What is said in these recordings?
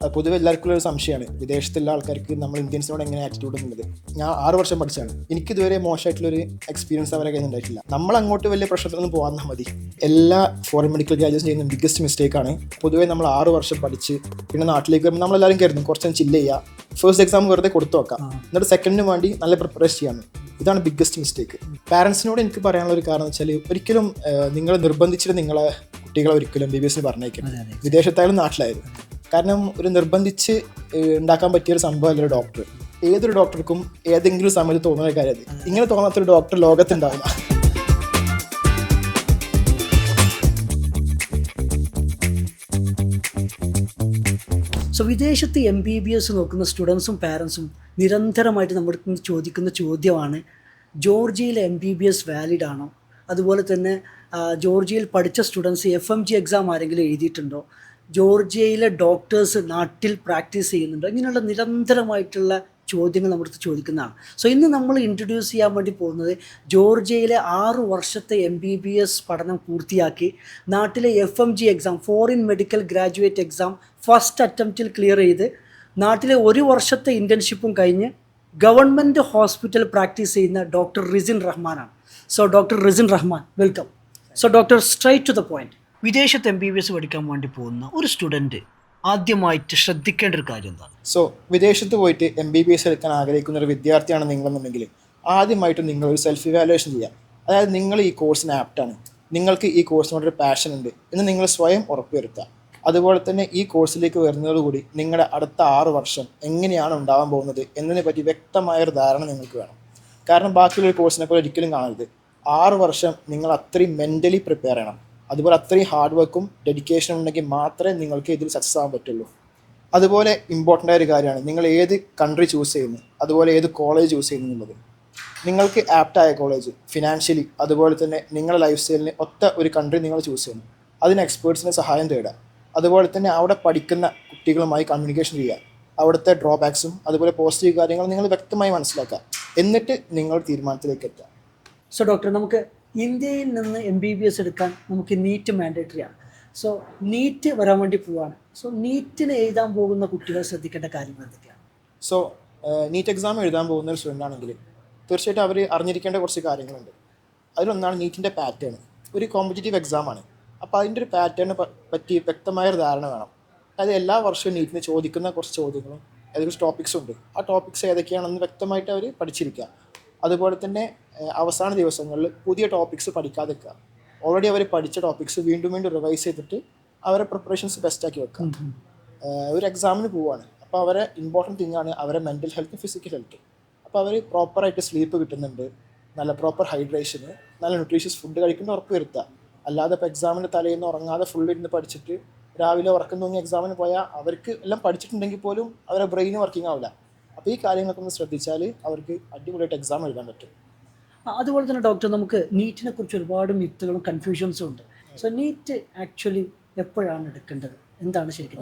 പൊതുവെ എല്ലാവർക്കും ഒരു സംശയമാണ് വിദേശത്തുള്ള ആൾക്കാർക്ക് നമ്മൾ ഇന്ത്യൻസിനോട് എങ്ങനെ ആറ്റിറ്റ്യൂഡ് എന്നുള്ളത്. ഞാൻ 6 വർഷം പഠിച്ചാണ്, എനിക്കിതുവരെ മോശമായിട്ടുള്ളൊരു എക്സ്പീരിയൻസ് അവരെ കയ്യിൽ ഉണ്ടായിട്ടില്ല. നമ്മൾ അങ്ങോട്ട് വലിയ പ്രശ്നത്തിലൊന്നും പോകാൻ മതി. എല്ലാ ഫോറിൻ മെഡിക്കൽ ഗ്രാജുവേഷൻ ചെയ്യുന്ന ബിഗ്ഗസ്റ്റ് മിസ്റ്റേക്കാണ്. പൊതുവെ നമ്മൾ 6 വർഷം പഠിച്ച് പിന്നെ നാട്ടിലേക്ക് വരുമ്പോൾ നമ്മളെല്ലാവരും കരുതും കുറച്ച് ചില്ല് ചെയ്യുക, ഫസ്റ്റ് എക്സാം വെറുതെ കൊടുത്തു നോക്കാം, എന്നിട്ട് സെക്കൻഡിന് വേണ്ടി നല്ല പ്രിപ്പറേഷൻ ചെയ്യാമെന്ന്. ഇതാണ് ബിഗ്ഗസ്റ്റ് മിസ്റ്റേക്ക്. പാരൻസിനോട് എനിക്ക് പറയാനുള്ള ഒരു കാരണം എന്ന് വെച്ചാൽ, ഒരിക്കലും നിങ്ങൾ നിർബന്ധിച്ചിട്ട് നിങ്ങളെ കുട്ടികളെ ഒരിക്കലും MBBS പറഞ്ഞേക്കണം, വിദേശത്തായാലും നാട്ടിലായാലും. കാരണം ഒരു നിർബന്ധിച്ച് ഉണ്ടാക്കാൻ പറ്റിയൊരു സംഭവമല്ല ഒരു ഡോക്ടർ. ഏതൊരു ഡോക്ടർക്കും ഏതെങ്കിലും സമയത്ത് തോന്നുന്ന കാര്യം അത്. ഇങ്ങനെ തോന്നാത്തൊരു ഡോക്ടർ ലോകത്തുണ്ടാവില്ല. വിദേശത്ത് MBBS നോക്കുന്ന സ്റ്റുഡൻസും പാരൻസും നിരന്തരമായിട്ട് നമ്മുടെ ചോദിക്കുന്ന ചോദ്യമാണ്, ജോർജിയയിലെ MBBS വാലിഡ് ആണോ? അതുപോലെ തന്നെ ജോർജിയയിൽ പഠിച്ച സ്റ്റുഡൻസ് FMG എക്സാം ആരെങ്കിലും എഴുതിയിട്ടുണ്ടോ? ജോർജിയയിലെ ഡോക്ടേഴ്സ് നാട്ടിൽ പ്രാക്ടീസ് ചെയ്യുന്നുണ്ടോ? ഇങ്ങനെയുള്ള നിരന്തരമായിട്ടുള്ള ചോദ്യങ്ങൾ നമ്മുടെ ചോദിക്കുന്നതാണ്. ഇന്ന് നമ്മൾ ഇൻട്രൊഡ്യൂസ് ചെയ്യാൻ വേണ്ടി പോകുന്നത്, ജോർജിയയിലെ 6 വർഷത്തെ MBBS പഠനം പൂർത്തിയാക്കി നാട്ടിലെ FMG exam, foreign medical graduate exam first അറ്റംപ്റ്റിൽ ക്ലിയർ ചെയ്ത് നാട്ടിലെ 1 വർഷത്തെ ഇൻറ്റേൺഷിപ്പും കഴിഞ്ഞ് ഗവൺമെൻറ് ഹോസ്പിറ്റൽ പ്രാക്ടീസ് ചെയ്യുന്ന ഡോക്ടർ റിസിൻ റഹ്മാനാണ്. Doctor Rizin Rahman, welcome. Doctor, straight to the point, വിദേശത്ത് MBBS പഠിക്കാൻ വേണ്ടി പോകുന്ന ഒരു സ്റ്റുഡൻറ്റ് ആദ്യമായിട്ട് ശ്രദ്ധിക്കേണ്ട ഒരു കാര്യം എന്താണ്? വിദേശത്ത് പോയിട്ട് MBBS എടുക്കാൻ ആഗ്രഹിക്കുന്ന ഒരു വിദ്യാർത്ഥിയാണ് നിങ്ങളെന്നുണ്ടെങ്കിൽ, ആദ്യമായിട്ട് നിങ്ങൾ ഒരു സെൽഫ് ഇവാലുവേഷൻ ചെയ്യുക. അതായത് നിങ്ങൾ ഈ കോഴ്സിന് ആപ്റ്റാണ്, നിങ്ങൾക്ക് ഈ കോഴ്സിനോടൊരു പാഷൻ ഉണ്ട് എന്ന് നിങ്ങൾ സ്വയം ഉറപ്പുവരുത്തുക. അതുപോലെ തന്നെ ഈ കോഴ്സിലേക്ക് വരുന്നതോടുകൂടി നിങ്ങളുടെ അടുത്ത 6 വർഷം എങ്ങനെയാണ് ഉണ്ടാകാൻ പോകുന്നത് എന്നതിനെ പറ്റി വ്യക്തമായൊരു ധാരണ നിങ്ങൾക്ക് വേണം. കാരണം ബാക്കിയുള്ള കോഴ്സിനെ പോലെ ഒരിക്കലും കാണരുത്. 6 വർഷം നിങ്ങൾ അത്രയും മെൻ്റലി പ്രിപ്പയർ ചെയ്യണം. അതുപോലെ അത്രയും ഹാർഡ് വർക്കും ഡെഡിക്കേഷനും ഉണ്ടെങ്കിൽ മാത്രമേ നിങ്ങൾക്ക് ഇതിൽ സക്സസ് ആകാൻ പറ്റുള്ളൂ. അതുപോലെ ഇമ്പോർട്ടൻ്റ് ആയ ഒരു കാര്യമാണ് നിങ്ങൾ ഏത് കൺട്രി ചൂസ് ചെയ്യുന്നു, അതുപോലെ ഏത് കോളേജ് ചൂസ് ചെയ്യുന്നു എന്നുള്ളത്. നിങ്ങൾക്ക് ആപ്റ്റായ കോളേജ്, ഫിനാൻഷ്യലി അതുപോലെ തന്നെ നിങ്ങളുടെ ലൈഫ് സ്റ്റൈലിന് ഒത്ത ഒരു കൺട്രി നിങ്ങൾ ചൂസ് ചെയ്യുന്നു. അതിന് എക്സ്പേർട്സിൻ്റെ സഹായം തേടുക. അതുപോലെ തന്നെ അവിടെ പഠിക്കുന്ന കുട്ടികളുമായി കമ്മ്യൂണിക്കേഷൻ ചെയ്യുക. അവിടുത്തെ ഡ്രോബാക്സും അതുപോലെ പോസിറ്റീവ് കാര്യങ്ങൾ നിങ്ങൾ വ്യക്തമായി മനസ്സിലാക്കുക. എന്നിട്ട് നിങ്ങൾ തീരുമാനത്തിലേക്ക് എത്തുക. ഡോക്ടർ, നമുക്ക് ഇന്ത്യയിൽ നിന്ന് MBBS എടുക്കാൻ നമുക്ക് നീറ്റ് മാൻഡേറ്ററി ആണ്. നീറ്റ് വരാൻ വേണ്ടി പോവാണ്. നീറ്റിന് എഴുതാൻ പോകുന്ന കുട്ടികൾ ശ്രദ്ധിക്കേണ്ട കാര്യങ്ങൾ എന്തൊക്കെയാണ്? നീറ്റ് എക്സാം എഴുതാൻ പോകുന്ന ഒരു സ്റ്റുഡൻ്റ് ആണെങ്കിൽ തീർച്ചയായിട്ടും അവർ അറിഞ്ഞിരിക്കേണ്ട കുറച്ച് കാര്യങ്ങളുണ്ട്. അതിലൊന്നാണ് നീറ്റിൻ്റെ പാറ്റേൺ. ഒരു കോമ്പറ്റേറ്റീവ് എക്സാമാണ്, അപ്പോൾ അതിൻ്റെ ഒരു പാറ്റേണിനെ പറ്റി വ്യക്തമായൊരു ധാരണ വേണം. അതായത് എല്ലാ വർഷവും നീറ്റിന് ചോദിക്കുന്ന കുറച്ച് ചോദ്യങ്ങളും ഏതൊക്കെ ടോപ്പിക്സും ഉണ്ട്. ആ ടോപ്പിക്സ് ഏതൊക്കെയാണെന്ന് വ്യക്തമായിട്ട് അവർ പഠിച്ചിരിക്കുക. അതുപോലെ തന്നെ അവസാന ദിവസങ്ങളിൽ പുതിയ ടോപ്പിക്സ് പഠിക്കാതെ വെക്കുക. ഓൾറെഡി അവർ പഠിച്ച ടോപ്പിക്സ് വീണ്ടും വീണ്ടും റിവൈസ് ചെയ്തിട്ട് അവരെ പ്രിപ്പറേഷൻസ് ബെസ്റ്റാക്കി വെക്കുക. ഒരു എക്സാമിന് പോവുകയാണ്, അപ്പോൾ അവരെ ഇമ്പോർട്ടൻറ്റ് തിങ്ങാണ് അവരെ മെൻ്റൽ ഹെൽത്ത്, ഫിസിക്കൽ ഹെൽത്ത്. അപ്പോൾ അവർ പ്രോപ്പറായിട്ട് സ്ലീപ്പ് കിട്ടുന്നുണ്ട്, നല്ല പ്രോപ്പർ ഹൈഡ്രേഷന്, നല്ല ന്യൂട്രീഷ്യസ് ഫുഡ് കഴിക്കുന്ന ഉറപ്പ് വരുത്തുക. അല്ലാതെ ഇപ്പോൾ എക്സാമിന് തലേന്ന് ഉറങ്ങാതെ ഫുൾ ഇരുന്ന് പഠിച്ചിട്ട് രാവിലെ ഉറക്കം തൂങ്ങി എക്സാമിന് പോയാൽ അവർക്ക് എല്ലാം പഠിച്ചിട്ടുണ്ടെങ്കിൽ പോലും അവരുടെ ബ്രെയിൻ വർക്കിംഗ് ആവില്ല. അപ്പോൾ ഈ കാര്യങ്ങളൊക്കെ ഒന്ന് ശ്രദ്ധിച്ചാൽ അവർക്ക് അടിപൊളിയായിട്ട് എക്സാം എഴുതാൻ പറ്റും. അതുപോലെ തന്നെ ഡോക്ടർ, നമുക്ക് നീറ്റിനെ കുറിച്ച് ഒരുപാട് മിത്തുകളും കൺഫ്യൂഷൻസും ഉണ്ട്. നീറ്റ് ആക്ച്വലി എപ്പോഴാണ് എടുക്കേണ്ടത്, എന്താണ് ശരിക്കും?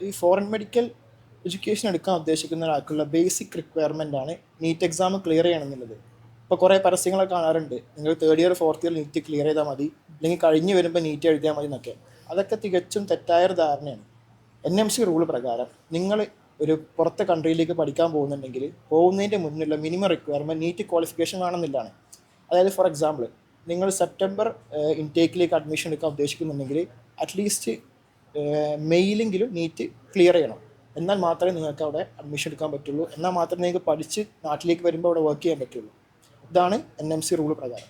ഈ ഫോറിൻ മെഡിക്കൽ എഡ്യൂക്കേഷൻ എടുക്കാൻ ഉദ്ദേശിക്കുന്ന ഒരാൾക്കുള്ള ബേസിക് റിക്വയർമെൻ്റ് ആണ് നീറ്റ് എക്സാം ക്ലിയർ ചെയ്യണമെന്നുള്ളത്. ഇപ്പോൾ കുറേ പരസ്യങ്ങളൊക്കെ കാണാറുണ്ട്, നിങ്ങൾ 3rd year 4th year NEET clear ചെയ്താൽ മതി, അല്ലെങ്കിൽ കഴിഞ്ഞ് വരുമ്പോൾ നീറ്റ് എഴുതിയാൽ മതി എന്നൊക്കെ. അതൊക്കെ തികച്ചും തെറ്റായൊരു ധാരണയാണ്. NMC റൂൾ പ്രകാരം നിങ്ങൾ ഒരു പുറത്തെ കൺട്രിയിലേക്ക് പഠിക്കാൻ പോകുന്നുണ്ടെങ്കിൽ പോകുന്നതിൻ്റെ മുന്നിലുള്ള മിനിമം റിക്വയർമെൻറ്റ് നീറ്റ് ക്വാളിഫിക്കേഷൻ വേണമെന്നില്ലാണ്. അതായത് ഫോർ എക്സാമ്പിൾ, നിങ്ങൾ സെപ്റ്റംബർ ഇൻടേക്കിലേക്ക് അഡ്മിഷൻ എടുക്കാൻ ഉദ്ദേശിക്കുന്നുണ്ടെങ്കിൽ അറ്റ്ലീസ്റ്റ് മെയിലെങ്കിലും നീറ്റ് ക്ലിയർ ചെയ്യണം. എന്നാൽ മാത്രമേ നിങ്ങൾക്ക് അവിടെ അഡ്മിഷൻ എടുക്കാൻ പറ്റുള്ളൂ. എന്നാൽ മാത്രമേ നിങ്ങൾക്ക് പഠിച്ച് നാട്ടിലേക്ക് വരുമ്പോൾ അവിടെ വർക്ക് ചെയ്യാൻ പറ്റുള്ളൂ. ഇതാണ് NMC റൂൾ പ്രകാരം.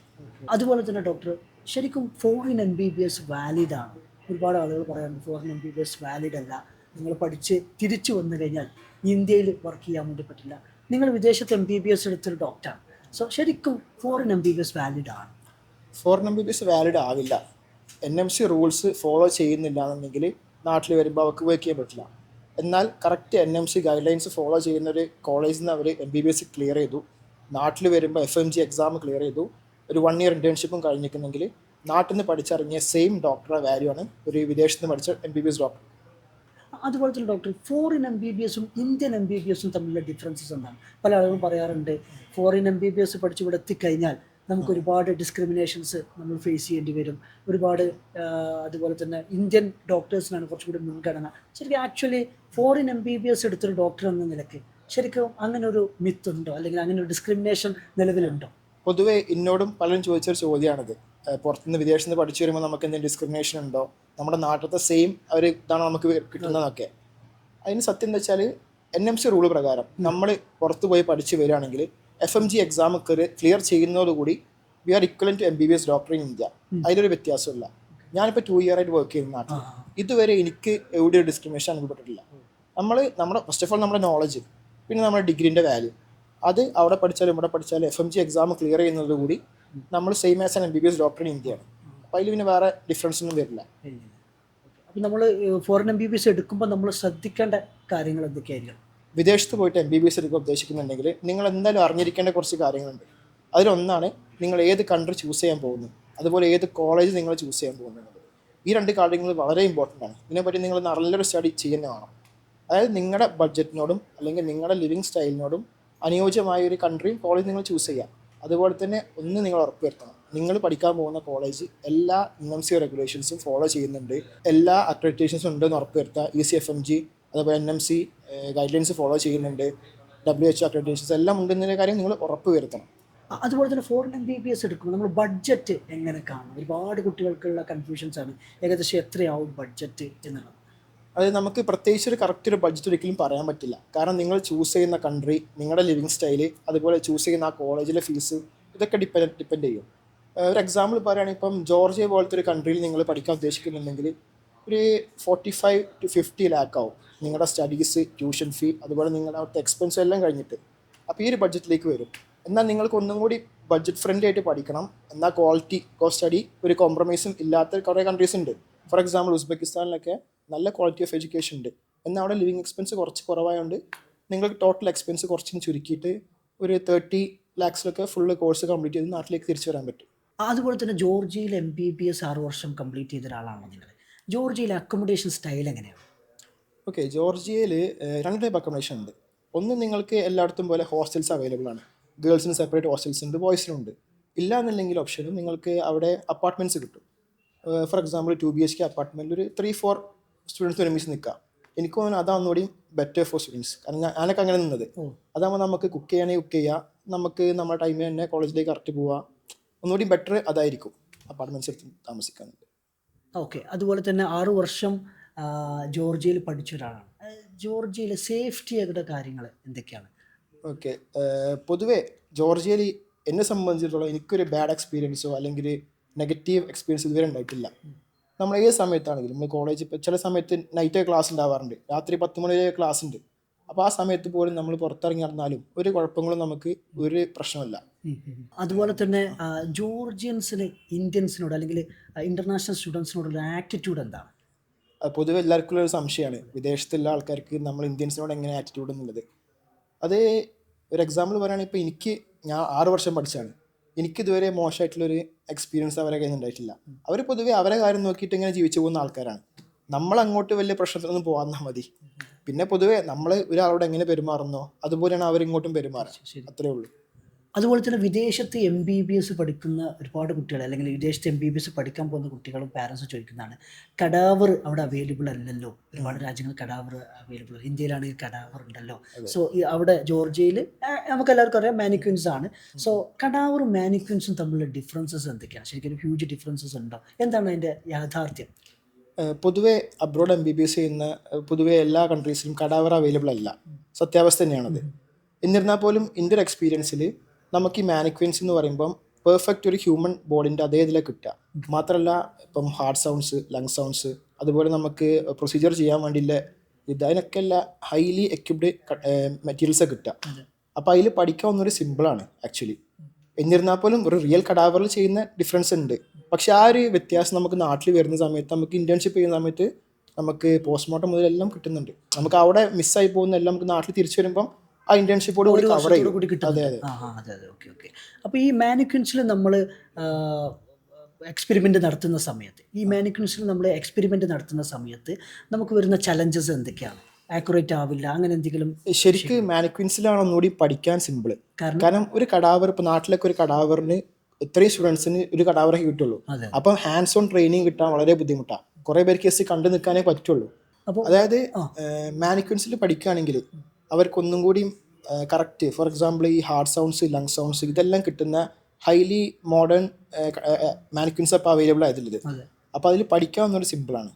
അതുപോലെ തന്നെ ഡോക്ടർ, ശരിക്കും ഫോറിൻ MBBS വാലിഡ് ആണ്? ഒരുപാട് ആളുകൾ പറയാറുണ്ട് ഫോറിൻ MBBS വാലിഡ് അല്ല, നിങ്ങൾ പഠിച്ച് തിരിച്ചു വന്നു കഴിഞ്ഞാൽ ഇന്ത്യയിൽ വർക്ക് ചെയ്യാൻ വേണ്ടി പറ്റില്ല. നിങ്ങൾ വിദേശത്ത് MBBS എടുത്തൊരു ഡോക്ടറാണ്. ശരിക്കും ഫോറിൻ MBBS വാലിഡ് ആണ്? ഫോറിൻ MBBS വാലിഡ് ആവില്ല. NMC റൂൾസ് ഫോളോ ചെയ്യുന്നില്ല എന്നുണ്ടെങ്കിൽ നാട്ടിൽ വരുമ്പോൾ അവർക്ക് വർക്ക് ചെയ്യാൻ പറ്റില്ല. എന്നാൽ correct NMC guide lines follow ചെയ്യുന്ന ഒരു കോളേജിൽ നിന്ന് അവർ MBBS ക്ലിയർ ചെയ്തു, നാട്ടിൽ വരുമ്പോൾ FMG എക്സാം ക്ലിയർ ചെയ്തു, ഒരു 1 ഇയർ ഇൻറ്റേൺഷിപ്പും കഴിഞ്ഞിരിക്കുന്നെങ്കിൽ നാട്ടിൽ നിന്ന് പഠിച്ചിറങ്ങിയ സെയിം ഡോക്ടറെ വാല്യൂ ആണ് ഒരു വിദേശത്ത് നിന്ന് പഠിച്ച MBBS ഡോക്ടർ. അതുപോലെ തന്നെ ഡോക്ടർ, ഫോറിൻ MBBSും ഇന്ത്യൻ MBBSും തമ്മിലുള്ള ഡിഫറൻസസ് എന്താണ്? പല ആളുകളും പറയാറുണ്ട്, ഫോറിൻ MBBS പഠിച്ച് ഇവിടെ എത്തിക്കഴിഞ്ഞാൽ നമുക്ക് ഒരുപാട് ഡിസ്ക്രിമിനേഷൻസ് നമ്മൾ ഫേസ് ചെയ്യേണ്ടി വരും. ഒരുപാട് അതുപോലെ തന്നെ ഇന്ത്യൻ ഡോക്ടേഴ്സിനാണ് കുറച്ചുകൂടി മുൻഗണന. ശരിക്കും ആക്ച്വലി ഫോറിൻ MBBS എടുത്തൊരു ഡോക്ടർ എന്ന നിലയ്ക്ക് ശരിക്കും അങ്ങനെ ഒരു മിത്ത് ഉണ്ടോ, അല്ലെങ്കിൽ അങ്ങനെ ഒരു ഡിസ്ക്രിമിനേഷൻ നിലവിലുണ്ടോ? പൊതുവേ എന്നോടും പലരും ചോദിച്ചൊരു ചോദ്യമാണിത്. പുറത്തുനിന്ന് വിദേശത്ത് നിന്ന് പഠിച്ചു വരുമ്പോൾ നമുക്ക് എന്തെങ്കിലും ഡിസ്ക്രിമിനേഷൻ ഉണ്ടോ, നമ്മുടെ നാട്ടിലത്തെ സെയിം ഒരു ഇതാണ് നമുക്ക് കിട്ടുന്നതൊക്കെ. അതിന് സത്യം എന്താ വെച്ചാൽ NMC റൂൾ പ്രകാരം നമ്മൾ പുറത്ത് പോയി പഠിച്ച് വരികയാണെങ്കിൽ FMG എക്സാം ക്ലിയർ ചെയ്യുന്നതോടുകൂടി we are equivalent to MBBS doctor in India. അതിലൊരു വ്യത്യാസമില്ല. ഞാനിപ്പോൾ 2 year ആയിട്ട് വർക്ക് ചെയ്യുന്ന നാട്ടിൽ ഇതുവരെ എനിക്ക് എവിടെ ഒരു ഡിസ്ക്രിമിനേഷൻ അനുഭവപ്പെട്ടിട്ടില്ല. നമ്മുടെ ഫസ്റ്റ് ഓഫ് ഓൾ നമ്മുടെ നോളജ്, പിന്നെ നമ്മുടെ ഡിഗ്രീൻ്റെ വാല്യൂ, അത് അവിടെ പഠിച്ചാലും ഇവിടെ പഠിച്ചാലും FMG എക്സാം ക്ലിയർ ചെയ്യുന്നതോടുകൂടി നമ്മൾ same as an MBBS doctor in ഇന്ത്യയാണ്. അപ്പോൾ അതിൽ പിന്നെ വേറെ ഡിഫറൻസ് ഒന്നും വരില്ല. അപ്പോൾ നമ്മൾ ഫോറിൻ MBBS എടുക്കുമ്പോൾ നമ്മൾ ശ്രദ്ധിക്കേണ്ട കാര്യങ്ങൾ എന്തൊക്കെയായിരിക്കും? വിദേശത്ത് പോയിട്ട് MBBS എടുക്കാൻ ഉദ്ദേശിക്കുന്നുണ്ടെങ്കിൽ നിങ്ങൾ എന്തായാലും അറിഞ്ഞിരിക്കേണ്ട കുറച്ച് കാര്യങ്ങളുണ്ട്. അതിലൊന്നാണ് നിങ്ങൾ ഏത് കൺട്രി ചൂസ് ചെയ്യാൻ പോകുന്നു, അതുപോലെ ഏത് കോളേജ് നിങ്ങൾ ചൂസ് ചെയ്യാൻ പോകുന്നത്. ഈ 2 കാര്യങ്ങൾ വളരെ ഇമ്പോർട്ടൻ്റ് ആണ്. ഇതിനെപ്പറ്റി നിങ്ങൾ നല്ലൊരു സ്റ്റഡി ചെയ്യുന്ന വേണം. അതായത് നിങ്ങളുടെ ബഡ്ജറ്റിനോടും അല്ലെങ്കിൽ നിങ്ങളുടെ ലിവിങ് സ്റ്റൈലിനോടും അനുയോജ്യമായ ഒരു കൺട്രിയും കോളേജ് നിങ്ങൾ ചൂസ് ചെയ്യാം. അതുപോലെ തന്നെ ഒന്ന് നിങ്ങൾ ഉറപ്പുവരുത്തണം, നിങ്ങൾ പഠിക്കാൻ പോകുന്ന കോളേജ് എല്ലാ NMC റെഗുലേഷൻസും ഫോളോ ചെയ്യുന്നുണ്ട്, എല്ലാ അക്രഡിറ്റേഷൻസും ഉണ്ടെന്ന് ഉറപ്പുവരുത്തുക. ECFMG അതുപോലെ NMC ഗൈഡ്ലൈൻസ് ഫോളോ ചെയ്യുന്നുണ്ട്, WHO അക്രഡിറ്റേഷൻസ് എല്ലാം ഉണ്ടെന്ന കാര്യം നിങ്ങൾ ഉറപ്പുവരുത്തണം. അതുപോലെ തന്നെ ഫോറിൻ MBBS എടുക്കുമ്പോൾ നമ്മൾ ബഡ്ജറ്റ് എങ്ങനെ കാണും? ഒരുപാട് കുട്ടികൾക്കുള്ള കൺഫ്യൂഷൻസ് ആണ്, ഏകദേശം എത്രയാവും ബഡ്ജറ്റ് എന്നുള്ളത്. അത് നമുക്ക് പ്രത്യേകിച്ച് ഒരു കറക്റ്റ് ഒരു ബഡ്ജറ്റ് ഒരിക്കലും പറയാൻ പറ്റില്ല. കാരണം നിങ്ങൾ ചൂസ് ചെയ്യുന്ന കൺട്രി, നിങ്ങളുടെ ലിവിങ് സ്റ്റൈല്, അതുപോലെ ചൂസ് ചെയ്യുന്ന ആ കോളേജിലെ ഫീസ്, ഇതൊക്കെ ഡിപ്പെൻഡ് ചെയ്യും. ഒരു എക്സാമ്പിൾ പറയുകയാണെങ്കിൽ ഇപ്പം ജോർജിയ പോലത്തെ ഒരു കൺട്രിയിൽ നിങ്ങൾ പഠിക്കാൻ ഉദ്ദേശിക്കുന്നുണ്ടെങ്കിൽ ഒരു 45 to 50 lakh ആവും നിങ്ങളുടെ സ്റ്റഡീസ്, ട്യൂഷൻ ഫീ, അതുപോലെ നിങ്ങളുടെ അവിടുത്തെ എക്സ്പെൻസ് എല്ലാം കഴിഞ്ഞിട്ട്. അപ്പോൾ ഈ ഒരു ബഡ്ജറ്റിലേക്ക് വരും. എന്നാൽ നിങ്ങൾക്ക് ഒന്നും കൂടി ബഡ്ജറ്റ് ഫ്രണ്ട്ലി ആയിട്ട് പഠിക്കണം, എന്നാൽ ക്വാളിറ്റി ഓഫ് സ്റ്റഡി ഒരു കോംപ്രമൈസും ഇല്ലാത്ത കുറേ കൺട്രീസ് ഉണ്ട്. ഫോർ എക്സാമ്പിൾ ഉസ്ബെക്കിസ്ഥാനിലൊക്കെ നല്ല ക്വാളിറ്റി ഓഫ് എഡ്യൂക്കേഷൻ ഉണ്ട്, എന്നാൽ അവിടെ ലിവിങ് എക്സ്പെൻസ് കുറച്ച് കുറവായതുകൊണ്ട് നിങ്ങൾക്ക് ടോട്ടൽ എക്സ്പെൻസ് കുറച്ചും ചുരുക്കിയിട്ട് ഒരു 30 lakhs ഫുള്ള് കോഴ്സ് കംപ്ലീറ്റ് ചെയ്ത് നാട്ടിലേക്ക് തിരിച്ചു വരാൻ പറ്റും. അതുപോലെ തന്നെ ജോർജിയയിൽ MBBS 6 വർഷം കംപ്ലീറ്റ് ചെയ്ത ഒരാളാണ് നിങ്ങൾ. ജോർജിയയിലെ അക്കോമഡേഷൻ സ്റ്റൈൽ എങ്ങനെയാണ്? ഓക്കെ, ജോർജിയയിൽ 2 ടൈപ്പ് അക്കോമഡേഷൻ ഉണ്ട്. ഒന്ന് നിങ്ങൾക്ക് എല്ലായിടത്തും പോലെ ഹോസ്റ്റൽസ് അവൈലബിൾ ആണ്. ഗേൾസിന് സെപ്പറേറ്റ് ഹോസ്റ്റൽസ് ഉണ്ട്, ബോയ്സിനും ഉണ്ട്. ഇല്ല എന്നുണ്ടെങ്കിൽ ഓപ്ഷനും നിങ്ങൾക്ക് അവിടെ അപ്പാർട്ട്മെൻറ്റ്സ് കിട്ടും. ഫോർ എക്സാമ്പിൾ 2 BHK അപ്പാർട്ട്മെൻറ്റിൽ ഒരു 3-4 സ്റ്റുഡൻസ് ഒരുമിച്ച് നിൽക്കാം. എനിക്ക് തോന്നുന്നു അതാണെന്നൂടി ബെറ്റർ ഫോർ സ്റ്റുഡൻസ്. കാരണം ഞാനൊക്കെ അങ്ങനെ നിന്നത്. അതാകുമ്പോൾ നമുക്ക് കുക്ക് ചെയ്യണമെങ്കിൽ കുക്ക് ചെയ്യാം, നമുക്ക് നമ്മുടെ ടൈമിൽ തന്നെ കോളേജിലേക്ക് കറക്റ്റ് പോവാം. ഒന്നുകൂടി ബെറ്റർ അതായിരിക്കും അപ്പാർട്ട്മെൻറ്റ്സ് എടുത്ത് താമസിക്കാനുണ്ട്. ഓക്കെ, അതുപോലെ തന്നെ 6 വർഷം ജോർജിയയിൽ പഠിച്ച ഒരാളാണ്. ജോർജിയയിലെ സേഫ്റ്റിയുടെ കാര്യങ്ങൾ എന്തൊക്കെയാണ്? ഓക്കെ, പൊതുവേ ജോർജിയയിൽ എന്നെ സംബന്ധിച്ചിടത്തോളം എനിക്കൊരു ബാഡ് എക്സ്പീരിയൻസോ അല്ലെങ്കിൽ നെഗറ്റീവ് എക്സ്പീരിയൻസ് ഇതുവരെ ഉണ്ടായിട്ടില്ല. നമ്മൾ ഏത് സമയത്താണെങ്കിലും നമ്മൾ കോളേജ് ഇപ്പോൾ ചില സമയത്ത് നൈറ്റ് ക്ലാസ് ഉണ്ടാവാറുണ്ട്, രാത്രി 10 മണി വരെ ക്ലാസ് ഉണ്ട്. അപ്പോൾ ആ സമയത്ത് പോലും നമ്മൾ പുറത്തിറങ്ങി നടന്നാലും ഒരു കുഴപ്പങ്ങളും നമുക്ക് ഒരു പ്രശ്നമില്ല. അതുപോലെ തന്നെ ജോർജിയൻസിന് ഇന്ത്യൻസിനോട് അല്ലെങ്കിൽ ഇൻ്റർനാഷണൽ സ്റ്റുഡൻസിനോടുള്ള ആറ്റിറ്റ്യൂഡ് എന്താണ്? പൊതുവെ എല്ലാവർക്കും ഒരു സംശയമാണ് വിദേശത്തുള്ള ആൾക്കാർക്ക് നമ്മൾ ഇന്ത്യൻസിനോട് എങ്ങനെ ആറ്റിറ്റ്യൂഡ് എന്നുള്ളത്. അത് ഒരു എക്സാമ്പിൾ പറയുകയാണെങ്കിൽ ഇപ്പോൾ ഞാൻ 6 വർഷം പഠിച്ചാണ്, എനിക്കിതുവരെ മോശമായിട്ടുള്ളൊരു എക്സ്പീരിയൻസ് അവരെ കയ്യിൽ ഉണ്ടായിട്ടില്ല. അവർ പൊതുവെ അവരെ കാര്യം നോക്കിയിട്ട് ഇങ്ങനെ ജീവിച്ചു പോകുന്ന ആൾക്കാരാണ്. നമ്മൾ അങ്ങോട്ട് വലിയ പ്രശ്നത്തിനൊന്നും പോകാന്നാൽ മതി. പിന്നെ പൊതുവെ നമ്മൾ ഒരാളോട് എങ്ങനെ പെരുമാറുന്നോ അതുപോലെയാണ് അവരിങ്ങോട്ടും പെരുമാറുക, അത്രേ ഉള്ളൂ. അതുപോലെ തന്നെ വിദേശത്ത് MBBS പഠിക്കുന്ന ഒരുപാട് കുട്ടികൾ, അല്ലെങ്കിൽ വിദേശത്ത് MBBS പഠിക്കാൻ പോകുന്ന കുട്ടികളും പാരൻസും ചോദിക്കുന്നതാണ്, കടാവർ അവിടെ അവൈലബിൾ അല്ലല്ലോ. ഒരുപാട് രാജ്യങ്ങൾ കടാവർ അവൈലബിൾ, ഇന്ത്യയിലാണെങ്കിൽ കടാവർ ഉണ്ടല്ലോ. സോ അവിടെ ജോർജിയയിൽ നമുക്ക് എല്ലാവർക്കും അറിയാം മാനിക്വിൻസ് ആണ്. സോ കടാവറും മാനിക്വിൻസും തമ്മിലുള്ള ഡിഫറൻസസ് എന്തൊക്കെയാണ്? ശരിക്കും ഹ്യൂജ് ഡിഫറൻസസ് ഉണ്ടോ? എന്താണ് അതിൻ്റെ യാഥാർത്ഥ്യം? പൊതുവെ അബ്രോഡ് MBBS ചെയ്യുന്ന പൊതുവെ എല്ലാ കൺട്രീസിലും കടാവർ അവൈലബിൾ അല്ല, സത്യാവസ്ഥ തന്നെയാണത്. എന്നിരുന്നാൽ പോലും എൻ്റെ ഒരു എക്സ്പീരിയൻസിൽ നമുക്ക് ഈ മാനിക്വിൻസ് എന്ന് പറയുമ്പം പെർഫെക്റ്റ് ഒരു ഹ്യൂമൻ ബോഡിൻ്റെ അതേ ഇതിലേക്ക് കിട്ടുക. മാത്രമല്ല ഇപ്പം ഹാർട്ട് സൗണ്ട്സ്, ലങ് സൗണ്ട്സ്, അതുപോലെ നമുക്ക് പ്രൊസീജിയർ ചെയ്യാൻ വേണ്ടിയുള്ള അതിനൊക്കെ എല്ലാം ഹൈലി എക്യുപ്ഡ് മെറ്റീരിയൽസ് കിട്ടുക. അപ്പോൾ അതിൽ പഠിക്കാവുന്നൊരു സിമ്പിളാണ് ആക്ച്വലി. എന്നിരുന്നാൽ പോലും ഒരു റിയൽ കടാവറിൽ ചെയ്യുന്ന ഡിഫറൻസ് ഉണ്ട്. പക്ഷെ ആ ഒരു വ്യത്യാസം നമുക്ക് നാട്ടിൽ വരുന്ന സമയത്ത്, നമുക്ക് ഇന്റേൺഷിപ്പ് ചെയ്യുന്ന സമയത്ത് നമുക്ക് പോസ്റ്റ്മോർട്ടം മുതലെല്ലാം കിട്ടുന്നുണ്ട്. നമുക്ക് അവിടെ മിസ്സായി പോകുന്ന എല്ലാം നമുക്ക് നാട്ടിൽ തിരിച്ചു വരുമ്പം ആ ഇന്റേൺഷിപ്പോട് കൂടി കവർ ചെയ്യും. അതെ അതെ. Okay okay. അപ്പോൾ ഈ മാനിക്വിൻസിൽ നമ്മൾ എക്സ്പെരിമെൻ്റ് നടത്തുന്ന സമയത്ത് നമുക്ക് വരുന്ന ചലഞ്ചസ് എന്തൊക്കെയാണ്? ആക്യുറേറ്റ് ആവില്ല, അങ്ങനെ എന്തെങ്കിലും? ശരിക്കും മാനിക്വിൻസിലാണ് ഒന്നുകൂടി പഠിക്കാൻ സിമ്പിൾ. കാരണം ഒരു കടാവർ, ഇപ്പോൾ നാട്ടിലൊക്കെ ഒരു കടാവറിന് ഇത്രയും സ്റ്റുഡൻസിന് ഒരു കടാവറേ കിട്ടുള്ളൂ. അപ്പം ഹാൻഡ്സ് ഓൺ ട്രെയിനിങ് കിട്ടാൻ വളരെ ബുദ്ധിമുട്ടാണ്. കുറേ പേർക്ക് കണ്ടു നിൽക്കാനേ പറ്റുള്ളൂ. അപ്പോൾ അതായത് മാനിക്വൻസിൽ പഠിക്കുകയാണെങ്കിൽ അവർക്കൊന്നും കൂടി കറക്റ്റ്, ഫോർ എക്സാമ്പിൾ ഈ ഹാർട്ട് സൗണ്ട്സ്, ലങ് സൗണ്ട്സ് ഇതെല്ലാം കിട്ടുന്ന ഹൈലി മോഡേൺ മാനിക്വൻസ് അപ്പോൾ അവൈലബിൾ ആയതില്ലത്. അപ്പോൾ അതിൽ പഠിക്കാവുന്നൊരു സിമ്പിളാണ്.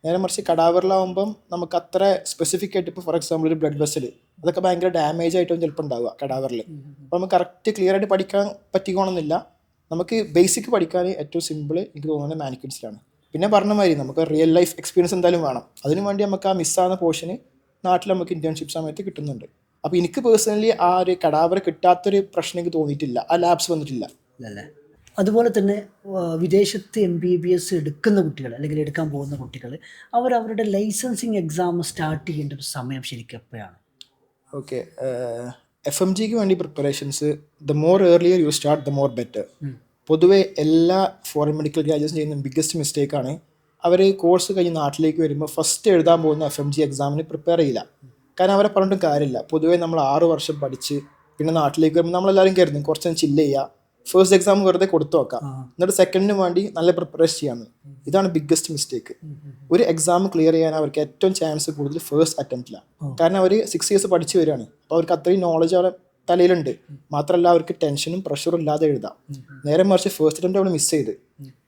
നേരെ മറിച്ച് കടാവറിലാവുമ്പം നമുക്ക് അത്ര സ്പെസിഫിക് ആയിട്ട്, ഇപ്പോൾ ഫോർ എക്സാമ്പിൾ ഒരു ബ്ലഡ് വെസൽ അതൊക്കെ ഭയങ്കര ഡാമേജ് ആയിട്ടും ചിലപ്പോൾ ഉണ്ടാവുക കടാവറിൽ. അപ്പോൾ നമുക്ക് കറക്റ്റ് ക്ലിയർ ആയിട്ട് പഠിക്കാൻ പറ്റിക്കോണമെന്നില്ല. നമുക്ക് ബേസിക് പഠിക്കാൻ ഏറ്റവും സിമ്പിൾ എനിക്ക് തോന്നുന്നത് മാനിക്വൻസിലാണ്. പിന്നെ പറഞ്ഞ മാതിരി നമുക്ക് റിയൽ ലൈഫ് എക്സ്പീരിയൻസ് എന്തായാലും വേണം. അതിനു വേണ്ടി നമുക്ക് ആ മിസ്സാകുന്ന പോർഷന് നാട്ടിൽ നമുക്ക് ഇന്റേൺഷിപ്പ് സമയത്ത് കിട്ടുന്നുണ്ട്. അപ്പോൾ എനിക്ക് പേഴ്സണലി ആ ഒരു കടാവർ കിട്ടാത്തൊരു പ്രശ്നം എനിക്ക് തോന്നിയിട്ടില്ല, ആ ലാബ്സ് വന്നിട്ടില്ല. അല്ലേ? അതുപോലെ തന്നെ വിദേശത്ത് MBBS എടുക്കുന്ന കുട്ടികൾ അല്ലെങ്കിൽ എടുക്കാൻ പോകുന്ന കുട്ടികൾ അവരുടെ ലൈസൻസിങ് എക്സാം സ്റ്റാർട്ട് ചെയ്യേണ്ട ഒരു സമയം ശരിക്കും എപ്പോഴാണ്? ഓക്കെ, FMGക്ക് വേണ്ടി preparations the more earlier you start the more better. പൊതുവെ എല്ലാ ഫോറിൻ മെഡിക്കൽ ഗ്രാജുവേഷൻ ചെയ്യുന്ന ബിഗ്ഗസ്റ്റ് മിസ്റ്റേക്കാണ് അവർ കോഴ്സ് കഴിഞ്ഞ് നാട്ടിലേക്ക് വരുമ്പോൾ ഫസ്റ്റ് എഴുതാൻ പോകുന്ന FMG എക്സാമിന് പ്രിപ്പയർ ചെയ്യില്ല. കാരണം അവരെ പറഞ്ഞിട്ടും കാര്യമില്ല. പൊതുവേ നമ്മൾ 6 വർഷം പഠിച്ച് പിന്നെ നാട്ടിലേക്ക് വരുമ്പോൾ നമ്മളെല്ലാവരും കരുതും കുറച്ച് ചില്ല് ചെയ്യുക, ഫസ്റ്റ് എക്സാം വെറുതെ കൊടുത്തു നോക്കാം, എന്നിട്ട് സെക്കൻഡിന് വേണ്ടി നല്ല പ്രിപ്പറേഷൻ ചെയ്യാമെന്ന്. ഇതാണ് ബിഗ്ഗസ്റ്റ് മിസ്റ്റേക്ക്. ഒരു എക്സാം ക്ലിയർ ചെയ്യാൻ അവർക്ക് ഏറ്റവും ചാൻസ് കൂടുതൽ ഫസ്റ്റ് അറ്റംപ്റ്റിലാണ്. കാരണം അവർ 6 ഇയേഴ്സ് പഠിച്ച് വരികയാണ്. അപ്പോൾ അവർക്ക് അത്രയും നോളജ് അവരുടെ തലയിലുണ്ട്. മാത്രമല്ല അവർക്ക് ടെൻഷനും പ്രഷറും ഇല്ലാതെ എഴുതാം. നേരെ മറിച്ച് ഫസ്റ്റ് അറ്റംപ്റ്റ് അവൾ മിസ് ചെയ്ത്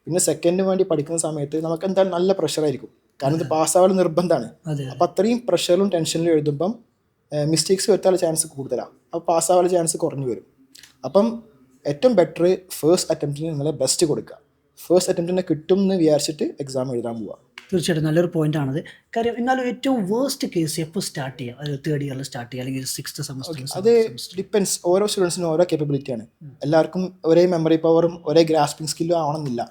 പിന്നെ സെക്കൻഡിന് വേണ്ടി പഠിക്കുന്ന സമയത്ത് നമുക്ക് എന്തായാലും നല്ല പ്രഷറായിരിക്കും. കാരണം ഇത് പാസ്സാവാൻ നിർബന്ധമാണ്. അപ്പം അത്രയും പ്രഷറിലും ടെൻഷനിലും എഴുതുമ്പം മിസ്റ്റേക്സ് വരുത്താനുള്ള ചാൻസ് കൂടുതലാണ്. അപ്പോൾ പാസ്സാവാനുള്ള ചാൻസ് കുറഞ്ഞു വരും. അപ്പം ഏറ്റവും ബെറ്റർ ഫസ്റ്റ് അറ്റംപ്റ്റിന് നിങ്ങൾ ബെസ്റ്റ് കൊടുക്കുക. ഫസ്റ്റ് അറ്റംപ്റ്റിനെ കിട്ടും എന്ന് വിചാരിച്ചിട്ട് എക്സാം എഴുതാൻ പോവുക. തീർച്ചയായിട്ടും നല്ലൊരു പോയിന്റാണത്. കാര്യം എന്നാലും ഏറ്റവും വേസ്റ്റ് കേസ് എപ്പോൾ സ്റ്റാർട്ട് ചെയ്യാം? അത് 3rd ഇയറിൽ സ്റ്റാർട്ട് ചെയ്യുക അല്ലെങ്കിൽ 6th സെമസ്റ്റർ? അത് ഡിപ്പെൻസ്, ഓരോ സ്റ്റുഡൻസിനും ഓരോ കേപ്പബിലിറ്റിയാണ്. എല്ലാവർക്കും ഒരേ മെമ്മറി പവറും ഒരേ ഗ്രാസ്പിംഗ് സ്കില്ലും ആവണമെന്നില്ല.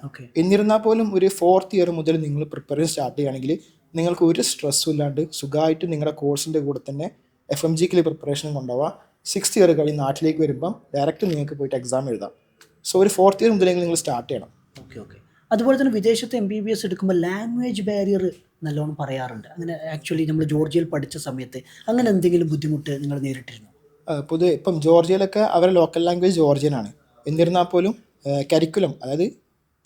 എന്നിരുന്നാൽ പോലും ഒരു 4th ഇയർ മുതൽ നിങ്ങൾ പ്രിപ്പറേഷൻ സ്റ്റാർട്ട് ചെയ്യുകയാണെങ്കിൽ നിങ്ങൾക്ക് ഒരു സ്ട്രെസ്സും ഇല്ലാണ്ട് സുഖമായിട്ട് നിങ്ങളുടെ കോഴ്സിൻ്റെ കൂടെ തന്നെ FMGക്ക് പ്രിപ്പറേഷനും കൊണ്ടുപോകാം. 6th ഇയർ കഴിഞ്ഞ് നാട്ടിലേക്ക് വരുമ്പം ഡയറക്റ്റ് നിങ്ങൾക്ക് പോയിട്ട് എക്സാം എഴുതാം. സോ ഒരു 4th ഇയർ മുതലെങ്കിലും നിങ്ങൾ സ്റ്റാർട്ട് ചെയ്യണം. ഓക്കെ. അതുപോലെ തന്നെ വിദേശത്ത് MBBS എടുക്കുമ്പോൾ ലാംഗ്വേജ് ബാരിയർ നല്ലോണം പറയാറുണ്ട്. അങ്ങനെ ആക്ച്വലി നമ്മൾ ജോർജിയയിൽ പഠിച്ച സമയത്ത് അങ്ങനെ എന്തെങ്കിലും ബുദ്ധിമുട്ട് നിങ്ങൾ നേരിട്ടിരുന്നു? പൊതുവെ ഇപ്പം ജോർജിയയിലൊക്കെ അവരുടെ ലോക്കൽ ലാംഗ്വേജ് ജോർജിയനാണ്. എന്നിരുന്നാൽ പോലും കരിക്കുലം, അതായത്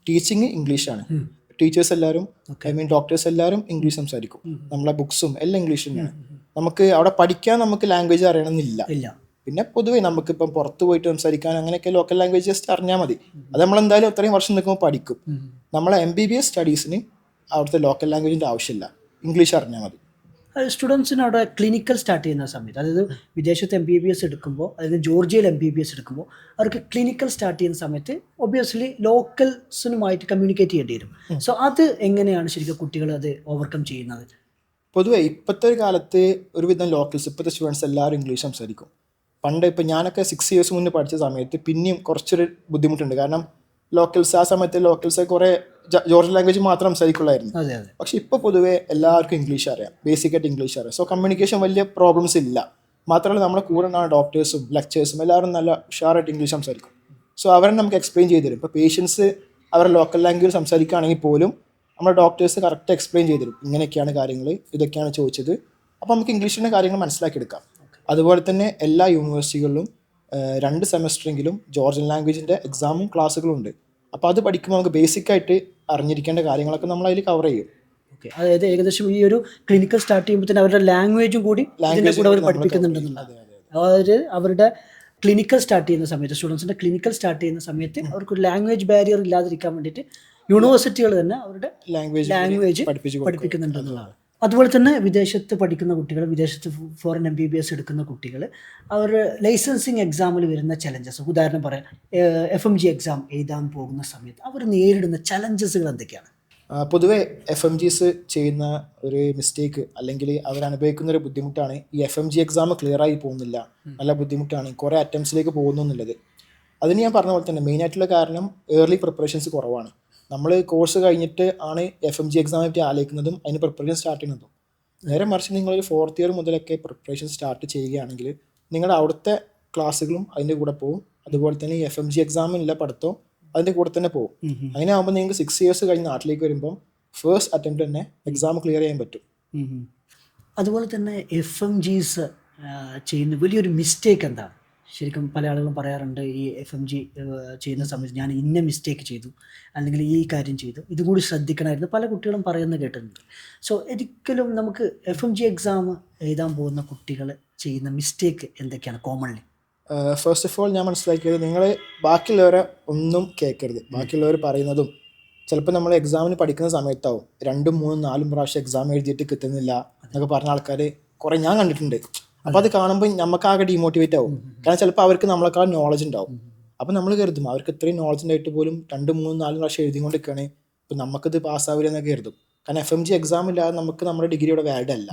ടീച്ചിങ് ഇംഗ്ലീഷാണ്. ടീച്ചേഴ്സ് എല്ലാവരും, ഡോക്ടേഴ്സ് എല്ലാവരും ഇംഗ്ലീഷ് സംസാരിക്കും. നമ്മളെ ബുക്സും എല്ലാം ഇംഗ്ലീഷ് തന്നെയാണ്. നമുക്ക് അവിടെ പഠിക്കാൻ നമുക്ക് ലാംഗ്വേജ് അറിയണമെന്നില്ല. പിന്നെ പൊതുവേ നമുക്കിപ്പം പുറത്ത് പോയിട്ട് സംസാരിക്കാൻ അങ്ങനെയൊക്കെ ലോക്കൽ ലാംഗ്വേജ് ജസ്റ്റ് അറിഞ്ഞാൽ മതി. അത് നമ്മളെന്തായാലും അത്രയും വർഷം നിൽക്കുമ്പോൾ പഠിക്കും. നമ്മളെ MBBS സ്റ്റഡീസിന് അവിടുത്തെ ലോക്കൽ ലാംഗ്വേജിൻ്റെ ആവശ്യമില്ല, ഇംഗ്ലീഷ് അറിഞ്ഞാൽ മതി. സ്റ്റുഡൻസിന് അവിടെ ക്ലിനിക്കൽ സ്റ്റാർട്ട് ചെയ്യുന്ന സമയത്ത്, അതായത് വിദേശത്ത് MBBS എടുക്കുമ്പോൾ, അതായത് ജോർജിയയിൽ MBBS എടുക്കുമ്പോൾ അവർക്ക് ക്ലിനിക്കൽ സ്റ്റാർട്ട് ചെയ്യുന്ന സമയത്ത് ഒബ്വിയസ്ലി ലോക്കൽസിനുമായിട്ട് കമ്മ്യൂണിക്കേറ്റ് ചെയ്യേണ്ടി വരും. സോ അത് എങ്ങനെയാണ് ശരിക്കും കുട്ടികൾ അത് ഓവർകം ചെയ്യുന്നത്? പൊതുവേ ഇപ്പോഴത്തെ ഒരു കാലത്ത് ഒരുവിധം ലോക്കൽസ്, ഇപ്പോഴത്തെ സ്റ്റുഡൻസ് എല്ലാവരും ഇംഗ്ലീഷ് സംസാരിക്കും. പണ്ട് ഇപ്പം ഞാനൊക്കെ 6 ഇയേഴ്സ് മുന്നേ പഠിച്ച സമയത്ത് പിന്നെയും കുറച്ചൊരു ബുദ്ധിമുട്ടുണ്ട്. കാരണം ലോക്കൽസ് ആ സമയത്ത് ലോക്കൽസ് കുറേ ജോർജിയൻ ലാംഗ്വേജ് മാത്രം സംസാരിക്കുള്ളായിരുന്നു. പക്ഷെ ഇപ്പോൾ പൊതുവേ എല്ലാവർക്കും ഇംഗ്ലീഷ് അറിയാം, ബേസിക്കായിട്ട് ഇംഗ്ലീഷ് അറിയാം. സോ കമ്മ്യൂണിക്കേഷൻ വലിയ പ്രോബ്ലംസ് ഇല്ല. മാത്രമല്ല നമ്മുടെ കൂടെ ഉള്ള ഡോക്ടേഴ്സും ലെക്ചേഴ്സും എല്ലാവരും നല്ല ഉഷാറായിട്ട് ഇംഗ്ലീഷ് സംസാരിക്കും. സോ അവരെ നമുക്ക് എക്സ്പ്ലെയിൻ ചെയ്ത് തരും. ഇപ്പോൾ പേഷ്യൻസ് അവരുടെ ലോക്കൽ ലാംഗ്വേജ് സംസാരിക്കുകയാണെങ്കിൽ പോലും നമ്മുടെ ഡോക്ടേഴ്സ് കറക്റ്റ് എക്സ്പ്ലെയിൻ ചെയ്ത് തരും. ഇങ്ങനെയൊക്കെയാണ് കാര്യങ്ങൾ, ഇതൊക്കെയാണ് ചോദിച്ചത്. അപ്പോൾ നമുക്ക് ഇംഗ്ലീഷിൻ്റെ കാര്യങ്ങൾ മനസ്സിലാക്കിയെടുക്കാം. അതുപോലെ തന്നെ എല്ലാ യൂണിവേഴ്സിറ്റികളിലും 2 സെമസ്റ്ററെങ്കിലും ജോർജിയൻ ലാംഗ്വേജിൻ്റെ എക്സാമും ക്ലാസ്സുകളും ഉണ്ട്. അപ്പോൾ അത് പഠിക്കുമ്പോൾ നമുക്ക് ബേസിക്കായിട്ട് അറിഞ്ഞിരിക്കേണ്ട കാര്യങ്ങളൊക്കെ നമ്മൾ അതിൽ കവർ ചെയ്യും. ഓക്കെ, അതായത് ഏകദേശം ഈ ഒരു ക്ലിനിക്കൽ സ്റ്റാർട്ട് ചെയ്യുമ്പോൾ തന്നെ അവരുടെ ലാംഗ്വേജും കൂടി കൂടെ അവർ പഠിപ്പിക്കുന്നുണ്ടെന്നുള്ളത്. അതായത് അവരുടെ ക്ലിനിക്കൽ സ്റ്റാർട്ട് ചെയ്യുന്ന സമയത്ത്, സ്റ്റുഡൻസിൻ്റെ ക്ലിനിക്കൽ സ്റ്റാർട്ട് ചെയ്യുന്ന സമയത്ത് അവർക്ക് ലാംഗ്വേജ് ബാരിയർ ഇല്ലാതിരിക്കാൻ വേണ്ടിയിട്ട് യൂണിവേഴ്സിറ്റികൾ തന്നെ അവരുടെ ലാംഗ്വേജ് പഠിപ്പിക്കുന്നുണ്ടെന്നുള്ളതാണ്. അതുപോലെ തന്നെ വിദേശത്ത് പഠിക്കുന്ന കുട്ടികൾ, വിദേശത്ത് ഫോറിൻ MBBS എടുക്കുന്ന കുട്ടികൾ അവർ ലൈസൻസിങ് എക്സാമിൽ വരുന്ന ചലഞ്ചസ്, ഉദാഹരണം പറയാം, FMG എക്സാം എഴുതാൻ പോകുന്ന സമയത്ത് അവർ നേരിടുന്ന ചലഞ്ചസുകൾ എന്തൊക്കെയാണ്? പൊതുവേ FMGs ചെയ്യുന്ന ഒരു മിസ്റ്റേക്ക് അല്ലെങ്കിൽ അവരനുഭവിക്കുന്ന ഒരു ബുദ്ധിമുട്ടാണ് ഈ FMG എക്സാം ക്ലിയറായി പോകുന്നില്ല, നല്ല ബുദ്ധിമുട്ടാണ്, കുറേ അറ്റംപ്റ്റ്സിലേക്ക് പോകുന്നു എന്നുള്ളത്. അതിന് ഞാൻ പറഞ്ഞ പോലെ തന്നെ മെയിനായിട്ടുള്ള കാരണം ഏർലി പ്രിപ്പറേഷൻസ് കുറവാണ്. നമ്മൾ കോഴ്സ് കഴിഞ്ഞിട്ട് ആണ് FMG എക്സാമിനെ പറ്റി ആലോചിക്കുന്നതും അതിന് പ്രിപ്പറേഷൻ സ്റ്റാർട്ട് ചെയ്യുന്നതും. നേരെ മറിച്ച് നിങ്ങളൊരു 4th ഇയർ മുതലൊക്കെ പ്രിപ്പറേഷൻ സ്റ്റാർട്ട് ചെയ്യുകയാണെങ്കിൽ നിങ്ങളുടെ അവിടുത്തെ ക്ലാസ്സുകളും അതിൻ്റെ കൂടെ പോകും. അതുപോലെ തന്നെ ഈ FMG എക്സാമിനുള്ള പഠിത്തവും അതിൻ്റെ കൂടെ തന്നെ പോകും. അങ്ങനെ ആകുമ്പോൾ നിങ്ങൾക്ക് 6 ഇയേഴ്സ് കഴിഞ്ഞ് നാട്ടിലേക്ക് വരുമ്പോൾ ഫസ്റ്റ് അറ്റംപ്റ്റ് തന്നെ എക്സാം ക്ലിയർ ചെയ്യാൻ പറ്റും. അതുപോലെ തന്നെ FMGs ചെയ്യുന്ന വലിയൊരു മിസ്റ്റേക്ക് എന്താണ് ശരിക്കും പല ആളുകളും പറയാറുണ്ട് ഈ FMG ചെയ്യുന്ന സമയത്ത് ഞാൻ ഇന്ന മിസ്റ്റേക്ക് ചെയ്തു, അല്ലെങ്കിൽ ഈ കാര്യം ചെയ്തു, ഇതും കൂടി ശ്രദ്ധിക്കണമായിരുന്നു, പല കുട്ടികളും പറയുന്നത് കേട്ടിട്ടുണ്ട്. സോ ഒരിക്കലും നമുക്ക് FMG എക്സാം എഴുതാൻ പോകുന്ന കുട്ടികൾ ചെയ്യുന്ന മിസ്റ്റേക്ക് എന്തൊക്കെയാണ് കോമൺലി? ഫസ്റ്റ് ഓഫ് ഓൾ ഞാൻ മനസ്സിലാക്കിയത്, നിങ്ങൾ ബാക്കിയുള്ളവരെ ഒന്നും കേൾക്കരുത്. ബാക്കിയുള്ളവർ പറയുന്നതും ചിലപ്പോൾ നമ്മൾ എക്സാമിന് പഠിക്കുന്ന സമയത്താവും 2, 3, 4 പ്രാവശ്യം എക്സാം എഴുതിയിട്ട് കിട്ടുന്നില്ല എന്നൊക്കെ പറഞ്ഞ ആൾക്കാർ കുറേ ഞാൻ കണ്ടിട്ടുണ്ട്. അപ്പോൾ അത് കാണുമ്പോൾ നമുക്കാകെ ഡീമോട്ടിവേറ്റ് ആവും. കാരണം ചിലപ്പോൾ അവർക്ക് നമ്മളെക്കാൾ നോളജ് ഉണ്ടാവും. അപ്പോൾ നമ്മൾ കരുതും അവർക്ക് ഇത്രയും നോളജ് ഉണ്ടായിട്ട് പോലും 2, 3, 4 പ്രാവശ്യം എഴുതിക്കൊണ്ടിരിക്കുകയാണ്, ഇപ്പം നമുക്കിത് പാസ്സാവില്ല എന്നൊക്കെ കരുതും. കാരണം FMG എക്സാം ഇല്ലാതെ നമുക്ക് നമ്മുടെ ഡിഗ്രിയുടെ വാല്യൂ അല്ല.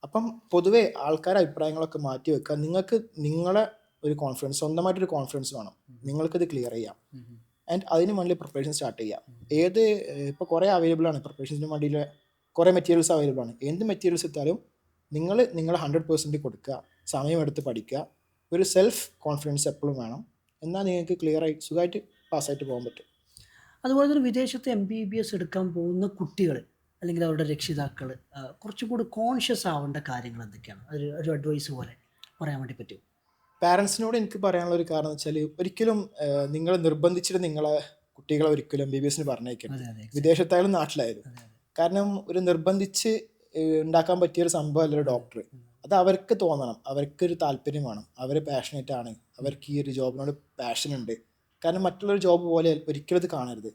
അപ്പം പൊതുവേ ആൾക്കാരുടെ അഭിപ്രായങ്ങളൊക്കെ മാറ്റി വെക്കുക. നിങ്ങൾക്ക് നിങ്ങളെ ഒരു കോൺഫിഡൻസ്, സ്വന്തമായിട്ടൊരു കോൺഫിഡൻസ് വേണം. നിങ്ങൾക്കിത് ക്ലിയർ ചെയ്യാം. ആൻഡ് അതിന് വേണ്ടി പ്രിപ്പറേഷൻ സ്റ്റാർട്ട് ചെയ്യാം. ഇപ്പോൾ കുറേ അവൈലബിൾ ആണ്, പ്രിപ്പറേഷന് വേണ്ടിയുള്ള കുറേ മെറ്റീരിയൽസ് അവൈലബിൾ ആണ്. എന്ത് മെറ്റീരിയൽസ് എടുത്താലും നിങ്ങൾ 100% കൊടുക്കുക, സമയമെടുത്ത് പഠിക്കുക, ഒരു സെൽഫ് കോൺഫിഡൻസ് എപ്പോഴും വേണം. എന്നാൽ നിങ്ങൾക്ക് ക്ലിയറായി സുഖമായിട്ട് പാസ്സായിട്ട് പോകാൻ പറ്റും. അതുപോലെ തന്നെ വിദേശത്ത് MBBS എടുക്കാൻ പോകുന്ന കുട്ടികൾ അല്ലെങ്കിൽ അവരുടെ രക്ഷിതാക്കൾ കുറച്ചും കൂടി കോൺഷ്യസ് ആവേണ്ട കാര്യങ്ങൾ എന്തൊക്കെയാണ്? ഒരു അഡ്വൈസ് പോലെ പറയാൻ വേണ്ടി പറ്റും. പാരൻസിനോട് എനിക്ക് പറയാനുള്ള ഒരു കാരണം എന്ന് വെച്ചാൽ, ഒരിക്കലും നിങ്ങൾ നിർബന്ധിച്ചിട്ട് നിങ്ങളെ കുട്ടികളെ ഒരിക്കലും MBBSന് പറഞ്ഞേക്കരുത്, അതെ അതെ വിദേശത്തായാലും നാട്ടിലായാലും. കാരണം ഒരു നിർബന്ധിച്ച് ഉണ്ടാക്കാൻ പറ്റിയൊരു സംഭവമല്ല ഒരു ഡോക്ടർ. അത് അവർക്ക് തോന്നണം, അവർക്കൊരു താല്പര്യം വേണം, അവർ പാഷനേറ്റ് ആണ്, അവർക്ക് ഈ ഒരു ജോബിനോട് പാഷൻ ഉണ്ട്. കാരണം മറ്റുള്ളൊരു ജോബ് പോലെ ഒരിക്കലും ഇത് കാണരുത്.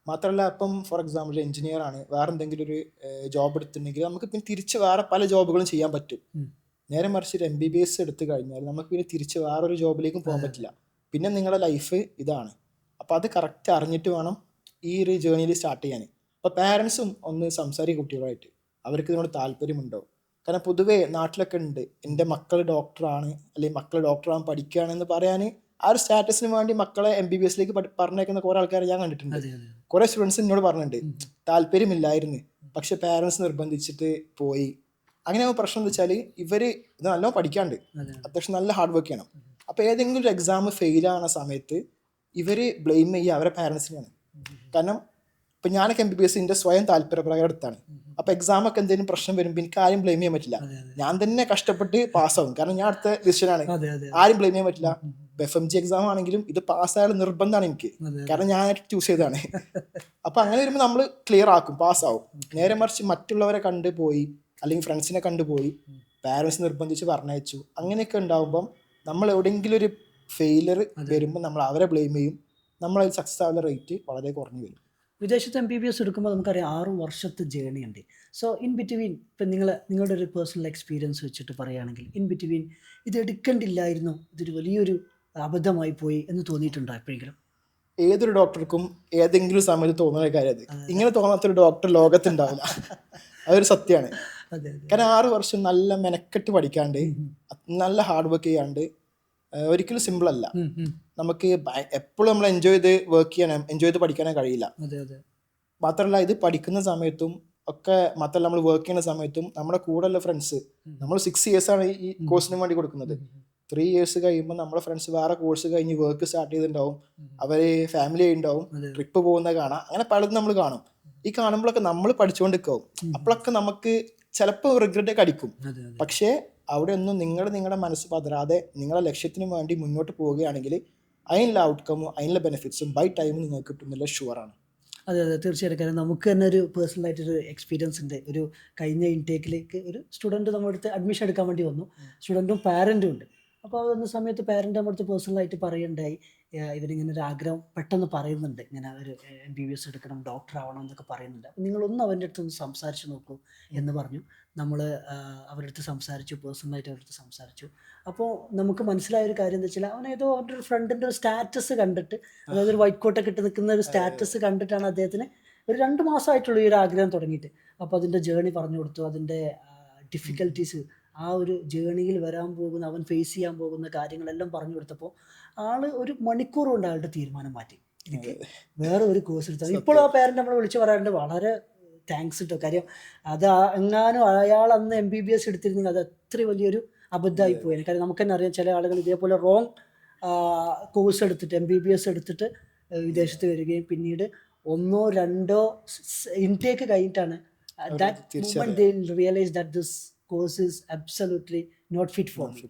മാത്രമല്ല, ഇപ്പം ഫോർ എക്സാമ്പിൾ എഞ്ചിനീയർ ആണ്, വേറെ എന്തെങ്കിലും ഒരു ജോബ് എടുത്തിട്ടുണ്ടെങ്കിൽ നമുക്ക് പിന്നെ തിരിച്ച് വേറെ പല ജോബുകളും ചെയ്യാൻ പറ്റും. നേരെ മറിച്ച് ഒരു MBBS എടുത്തു കഴിഞ്ഞാൽ നമുക്ക് പിന്നെ തിരിച്ച് വേറൊരു ജോബിലേക്കും പോകാൻ പറ്റില്ല. പിന്നെ നിങ്ങളുടെ ലൈഫ് ഇതാണ്. അപ്പോൾ അത് കറക്റ്റ് അറിഞ്ഞിട്ട് വേണം ഈ ഒരു ജേർണിയിൽ സ്റ്റാർട്ട് ചെയ്യാൻ. അപ്പോൾ പാരൻസും ഒന്ന് സംസാരിക്കും കുട്ടികളായിട്ട്, അവർക്ക് ഇതിനോട് താല്പര്യമുണ്ടോ. കാരണം പൊതുവേ നാട്ടിലൊക്കെ ഉണ്ട്, എൻ്റെ മക്കൾ ഡോക്ടറാണ് അല്ലെങ്കിൽ മക്കൾ ഡോക്ടറാണ് പഠിക്കുകയാണെന്ന് പറയാൻ ആ ഒരു സ്റ്റാറ്റസിന് വേണ്ടി മക്കളെ MBBSലേക്ക് പറഞ്ഞേക്കുന്ന കുറേ ആൾക്കാരെ ഞാൻ കണ്ടിട്ടുണ്ട്. കുറേ സ്റ്റുഡൻസ് എന്നോട് പറഞ്ഞിട്ടുണ്ട് താല്പര്യമില്ലായിരുന്നു, പക്ഷെ പാരൻസ് നിർബന്ധിച്ചിട്ട് പോയി. അങ്ങനെ പ്രശ്നം എന്ന് വെച്ചാൽ ഇവർ ഇത് നല്ലോണം പഠിക്കാണ്ട് അത്യാവശ്യം നല്ല ഹാർഡ് വർക്ക് ചെയ്യണം. അപ്പോൾ ഏതെങ്കിലും ഒരു എക്സാം ഫെയിലാകുന്ന സമയത്ത് ഇവർ ബ്ലെയിം ചെയ്യുക അവരുടെ പാരൻസിനെയാണ്. കാരണം ഇപ്പം ഞാനൊക്കെ MBBS സ്വയം താല്പര്യപ്രകാരം എടുത്താണ്. അപ്പോൾ എക്സാമൊക്കെ എന്തെങ്കിലും പ്രശ്നം വരുമ്പോൾ എനിക്ക് ആരും ബ്ലെയിം ചെയ്യാൻ പറ്റില്ല, ഞാൻ തന്നെ കഷ്ടപ്പെട്ട് പാസ്സാവും. കാരണം ഞാൻ അടുത്ത ഡിസിഷനാണ്, ആരും ബ്ലെയിം ചെയ്യാൻ പറ്റില്ല. FMG എക്സാം ആണെങ്കിലും ഇത് പാസ്സായാലും നിർബന്ധമാണ് എനിക്ക്, കാരണം ഞാനായിട്ട് ചൂസ് ചെയ്തതാണ്. അപ്പോൾ അങ്ങനെ വരുമ്പോൾ നമ്മൾ ക്ലിയർ ആക്കും, പാസ്സാവും. നേരെ മറിച്ച് മറ്റുള്ളവരെ കണ്ടുപോയി അല്ലെങ്കിൽ ഫ്രണ്ട്സിനെ കണ്ടുപോയി പാരൻസ് നിർബന്ധിച്ച് പറഞ്ഞയച്ചു, അങ്ങനെയൊക്കെ ഉണ്ടാകുമ്പം നമ്മൾ എവിടെയെങ്കിലും ഒരു ഫെയിലർ വരുമ്പോൾ നമ്മൾ അവരെ ബ്ലെയിം ചെയ്യും, നമ്മളതിൽ സക്സസ് ആവുന്ന റേറ്റ് വളരെ കുറഞ്ഞു വരും. വിദേശത്ത് MBBS എടുക്കുമ്പോൾ നമുക്കറിയാം 6 വർഷത്തെ ജേണി ഉണ്ട്. സോ ഇൻ ബിറ്റ്വീൻ ഇപ്പം നിങ്ങളുടെ ഒരു പേഴ്സണൽ എക്സ്പീരിയൻസ് വെച്ചിട്ട് പറയുകയാണെങ്കിൽ ഇൻ ബിറ്റ്വീൻ ഇത് എടുക്കേണ്ടില്ലായിരുന്നു, ഇതൊരു വലിയൊരു അബദ്ധമായി പോയി എന്ന് തോന്നിയിട്ടുണ്ടോ എപ്പോഴെങ്കിലും? ഏതൊരു ഡോക്ടർക്കും ഏതെങ്കിലും സമയത്ത് തോന്നുന്ന കാര്യം അത്. ഇങ്ങനെ തോന്നാത്തൊരു ഡോക്ടർ ലോകത്തുണ്ടാവില്ല, അതൊരു സത്യമാണ്. കാരണം 6 വർഷം നല്ല മെനക്കെട്ട് പഠിക്കാണ്ട് നല്ല ഹാർഡ് വർക്ക് ചെയ്യാണ്ട് ഒരിക്കലും സിമ്പിൾ അല്ല. നമുക്ക് എപ്പോഴും നമ്മൾ എൻജോയ് ചെയ്ത് വർക്ക് ചെയ്യാനും എൻജോയ് ചെയ്ത് പഠിക്കാനേ കഴിയില്ല. മാത്രമല്ല ഇത് പഠിക്കുന്ന സമയത്തും ഒക്കെ, മാത്രമല്ല നമ്മൾ വർക്ക് ചെയ്യുന്ന സമയത്തും നമ്മുടെ കൂടെയുള്ള ഫ്രണ്ട്സ്, നമ്മൾ 6 years ആണ് ഈ കോഴ്സിന് വേണ്ടി കൊടുക്കുന്നത്. 3 years കഴിയുമ്പോൾ നമ്മുടെ ഫ്രണ്ട്സ് വേറെ കോഴ്സ് കഴിഞ്ഞ് വർക്ക് സ്റ്റാർട്ട് ചെയ്തിട്ടുണ്ടാവും, അവര് ഫാമിലി ഉണ്ടാവും, ട്രിപ്പ് പോകുന്ന കാണാം, അങ്ങനെ പലതും നമ്മൾ കാണും. ഈ കാണുമ്പോഴൊക്കെ നമ്മൾ പഠിച്ചുകൊണ്ടിരിക്കും. അപ്പോഴൊക്കെ നമുക്ക് ചിലപ്പോൾ റിഗ്രറ്റ് ഒക്കെ അടിക്കും. പക്ഷേ അവിടെ ഒന്നും നിങ്ങളുടെ മനസ്സ് പതരാതെ നിങ്ങളുടെ ലക്ഷ്യത്തിന് വേണ്ടി മുന്നോട്ട് പോവുകയാണെങ്കിൽ അതിനുള്ള ഔട്ട്കമ്മും അതിനുള്ള ബെനിഫിറ്റ്സും ബൈ ടൈം നിങ്ങൾക്ക് കിട്ടുന്നില്ല, ഷുവറാണ്. അതെ തീർച്ചയായിട്ടും. കാരണം നമുക്ക് തന്നെ ഒരു പേഴ്സണലായിട്ടൊരു എക്സ്പീരിയൻസ് ഉണ്ട്. ഒരു കഴിഞ്ഞ ഇൻടേക്കിലേക്ക് ഒരു സ്റ്റുഡൻറ്റ് നമ്മുടെ അടുത്ത് അഡ്മിഷൻ എടുക്കാൻ വേണ്ടി വന്നു, സ്റ്റുഡൻറ്റും പാരൻറ്റും ഉണ്ട്. അപ്പോൾ ആ വന്ന സമയത്ത് പാരൻ്റ് നമ്മുടെ അടുത്ത് പേഴ്സണലായിട്ട് പറയുണ്ടായി, ഇവരിങ്ങനെ ഒരു ആഗ്രഹം പെട്ടെന്ന് പറയുന്നുണ്ട്, ഇങ്ങനെ ഒരു MBBS എടുക്കണം, ഡോക്ടർ ആവണം എന്നൊക്കെ പറയുന്നുണ്ട്. അപ്പോൾ നിങ്ങളൊന്ന് അവൻ്റെ അടുത്തൊന്ന് സംസാരിച്ച് നോക്കൂ എന്ന് പറഞ്ഞു. നമ്മൾ അവരുടെ അടുത്ത് സംസാരിച്ചു, പേഴ്സണലായിട്ട് അവരുടെ അടുത്ത് സംസാരിച്ചു. അപ്പോൾ നമുക്ക് മനസ്സിലായ ഒരു കാര്യം എന്താ വെച്ചാൽ, അവനേതോ അവൻ്റെ ഒരു ഫ്രണ്ടിൻ്റെ ഒരു സ്റ്റാറ്റസ് കണ്ടിട്ട്, അതായത് ഒരു വൈറ്റ് കോട്ടൊക്കെ ഇട്ട് നിൽക്കുന്ന ഒരു സ്റ്റാറ്റസ് കണ്ടിട്ടാണ് അദ്ദേഹത്തിന് ഒരു 2 മാസമായിട്ടുള്ള ഈ ഒരു ആഗ്രഹം തുടങ്ങിയിട്ട്. അപ്പോൾ അതിൻ്റെ ജേണി പറഞ്ഞു കൊടുത്തു, അതിൻ്റെ ഡിഫിക്കൽട്ടീസ്, ആ ഒരു ജേണിയിൽ വരാൻ പോകുന്ന, അവൻ ഫേസ് ചെയ്യാൻ പോകുന്ന കാര്യങ്ങളെല്ലാം പറഞ്ഞു കൊടുത്തപ്പോൾ ആള് ഒരു മണിക്കൂർ കൊണ്ട് അയാളുടെ തീരുമാനം മാറ്റി, എനിക്ക് വേറെ ഒരു കോഴ്സ് എടുത്തത്. ഇപ്പോഴും ആ പേരൻ്റ് നമ്മളെ വിളിച്ച് പറയാറുണ്ട്, വളരെ താങ്ക്സ് കേട്ടോ. കാര്യം അത് എങ്ങാനും അയാൾ അന്ന് MBBS എടുത്തിരുന്നെങ്കിൽ അത് അത്ര വലിയൊരു അബദ്ധമായി പോയി. കാര്യം നമുക്ക് തന്നെ അറിയാം, ചില ആളുകൾ ഇതേപോലെ റോങ് കോഴ്സ് എടുത്തിട്ട് MBBS എടുത്തിട്ട് വിദേശത്ത് വരികയും പിന്നീട് 1 or 2 ഇൻടേക്ക് കഴിഞ്ഞിട്ടാണ് that moment they realise that this course is absolutely not fit for me.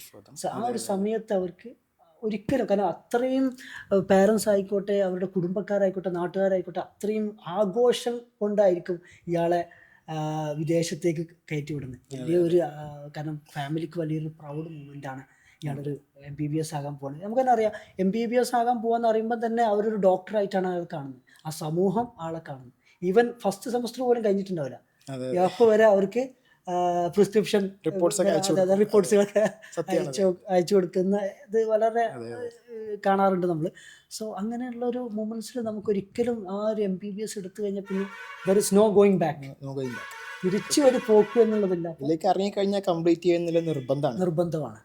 So ആ ഒരു സമയത്ത് അവർക്ക് ഒരിക്കലും, കാരണം അത്രയും പാരൻസ് ആയിക്കോട്ടെ, അവരുടെ കുടുംബക്കാരായിക്കോട്ടെ, നാട്ടുകാരായിക്കോട്ടെ, അത്രയും ആഘോഷം കൊണ്ടായിരിക്കും ഇയാളെ വിദേശത്തേക്ക് കയറ്റി വിടുന്നത്. വലിയൊരു കാരണം ഫാമിലിക്ക് വലിയൊരു പ്രൗഡ് മൂമെൻ്റ് ആണ് ഇയാളൊരു MBBS ആകാൻ പോകുന്നത്. നമുക്ക് തന്നെ അറിയാം, MBBS ആകാൻ പോകാന്ന് പറയുമ്പോൾ തന്നെ അവരൊരു ഡോക്ടറായിട്ടാണ് അയാൾ കാണുന്നത്, ആ സമൂഹം ആളെ കാണുന്നത്. ഈവൻ ഫസ്റ്റ് സെമസ്റ്റർ പോലും കഴിഞ്ഞിട്ടുണ്ടാവില്ല, അപ്പോൾ വരെ അവർക്ക് പ്രിസ്ക്രിപ്ഷൻ റിപ്പോർട്ട്സുകളൊക്കെ അയച്ചു കൊടുക്കുന്ന ഇത് വളരെ കാണാറുണ്ട് നമ്മൾ. സോ അങ്ങനെയുള്ള ഒരു മൊമെന്റ്സിൽ നമുക്ക് ഒരിക്കലും ആ ഒരു MBBS എടുത്തു കഴിഞ്ഞാൽ പിന്നെ there is no going back, തിരിച്ചു ഒരു പോക്ക് എന്നുള്ളതില്ല. ഇതിലേക്ക് ഇറങ്ങിക്കഴിഞ്ഞാൽ കംപ്ലീറ്റ് ചെയ്യുന്നില്ല, നിർബന്ധമാണ്.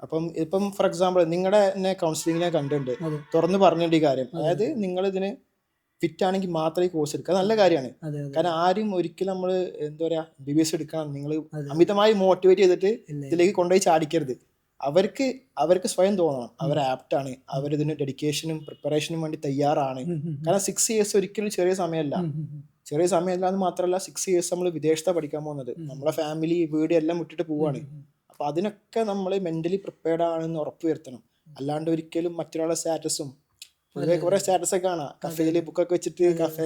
അപ്പം ഇപ്പം ഫോർ എക്സാമ്പിൾ നിങ്ങളുടെ തന്നെ കൗൺസിലിങ്ങിനെ കണ്ടിട്ടുണ്ട്, തുറന്ന് പറഞ്ഞിട്ടുണ്ട് ഈ കാര്യം. അതായത് നിങ്ങൾ ഇതിന് ഫിറ്റ് ആണെങ്കിൽ മാത്രമേ ഈ കോഴ്സ് എടുക്കുക. നല്ല കാര്യമാണ്. കാരണം ആരും ഒരിക്കലും നമ്മൾ എന്താ പറയാ MBBS എടുക്കണം നിങ്ങൾ അമിതമായി മോട്ടിവേറ്റ് ചെയ്തിട്ട് ഇതിലേക്ക് കൊണ്ടുപോയി ചാടിക്കരുത്. അവർക്ക് സ്വയം തോന്നണം അവർ ആപ്റ്റാണ്, അവരിതിന് ഡെഡിക്കേഷനും പ്രിപ്പറേഷനും വേണ്ടി തയ്യാറാണ്. കാരണം 6 years ഒരിക്കലും ചെറിയ സമയമല്ല എന്ന് മാത്രമല്ല, 6 years നമ്മൾ വിദേശത്താണ് പഠിക്കാൻ പോകുന്നത്. നമ്മളെ ഫാമിലി വീട് എല്ലാം വിട്ടിട്ട് പോവാണ്. അപ്പൊ അതിനൊക്കെ നമ്മൾ മെന്റലി പ്രിപ്പയർഡ് ആണെന്ന് ഉറപ്പ് വരുത്തണം. അല്ലാണ്ട് ഒരിക്കലും മറ്റൊരാളുടെ സ്റ്റാറ്റസും കുറെ സ്റ്റാറ്റസ് ഒക്കെ കാണാം, കഫേയില് ബുക്കൊക്കെ വെച്ചിട്ട്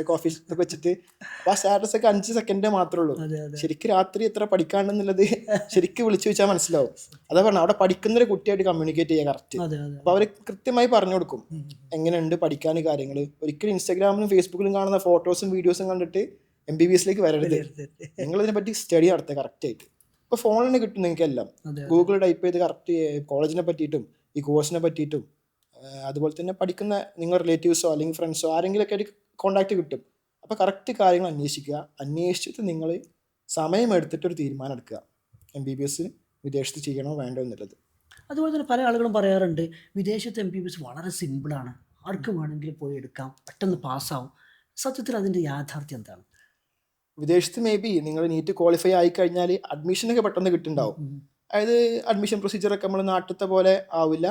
കോഫി ഒക്കെ വെച്ചിട്ട്. അപ്പൊ ആ സ്റ്റാറ്റസ് ഒക്കെ 5 സെക്കൻഡേ മാത്രമേ ഉള്ളൂ. ശരിക്കും രാത്രി എത്ര പഠിക്കാണ്ടെന്നുള്ളത് ശരിക്കും വിളിച്ചു വെച്ചാൽ മനസ്സിലാവും. അതാ പറഞ്ഞ അവിടെ പഠിക്കുന്നൊരു കുട്ടിയായിട്ട് കമ്മ്യൂണിക്കേറ്റ് ചെയ്യുക കറക്റ്റ്. അപ്പൊ അവര് കൃത്യമായി പറഞ്ഞു കൊടുക്കും എങ്ങനെയുണ്ട് പഠിക്കാൻ കാര്യങ്ങൾ. ഒരിക്കലും ഇൻസ്റ്റാഗ്രാമിലും ഫേസ്ബുക്കിലും കാണുന്ന ഫോട്ടോസും വീഡിയോസും കണ്ടിട്ട് MBBSലേക്ക് വരരുത്. നിങ്ങൾ ഇതിനെ പറ്റി സ്റ്റഡി നടത്തുക കറക്റ്റ് ആയിട്ട്. ഇപ്പൊ ഫോണിൽ തന്നെ കിട്ടും നിങ്ങൾക്ക് എല്ലാം. ഗൂഗിൾ ടൈപ്പ് ചെയ്ത് കറക്റ്റ് കോളേജിനെ പറ്റിയിട്ടും ഈ കോഴ്സിനെ പറ്റിയിട്ടും അതുപോലെ തന്നെ പഠിക്കുന്ന നിങ്ങൾ റിലേറ്റീവ്സോ അല്ലെങ്കിൽ ഫ്രണ്ട്സോ ആരെങ്കിലുമൊക്കെ ആയിട്ട് കോൺടാക്ട് കിട്ടും. അപ്പോൾ കറക്റ്റ് കാര്യങ്ങൾ അന്വേഷിച്ചിട്ട് നിങ്ങൾ സമയമെടുത്തിട്ടൊരു തീരുമാനം എടുക്കുക, MBBS വിദേശത്ത് ചെയ്യണോ വേണ്ടോ എന്നുള്ളത്. അതുപോലെ തന്നെ പല ആളുകളും പറയാറുണ്ട് വിദേശത്ത് MBBS വളരെ സിമ്പിളാണ്, ആർക്കും വേണമെങ്കിലും പോയി എടുക്കാം, പെട്ടെന്ന് പാസ്സാവും. സത്യത്തിൽ അതിൻ്റെ യാഥാർത്ഥ്യം എന്താണ്? വിദേശത്ത് മേ ബി നിങ്ങൾ നീറ്റ് ക്വാളിഫൈ ആയി കഴിഞ്ഞാൽ അഡ്മിഷനൊക്കെ പെട്ടെന്ന് കിട്ടുന്നുണ്ടാവും. അതായത് അഡ്മിഷൻ പ്രൊസീജിയറൊക്കെ നമ്മൾ നാട്ടിലത്തെ പോലെ ആവില്ല.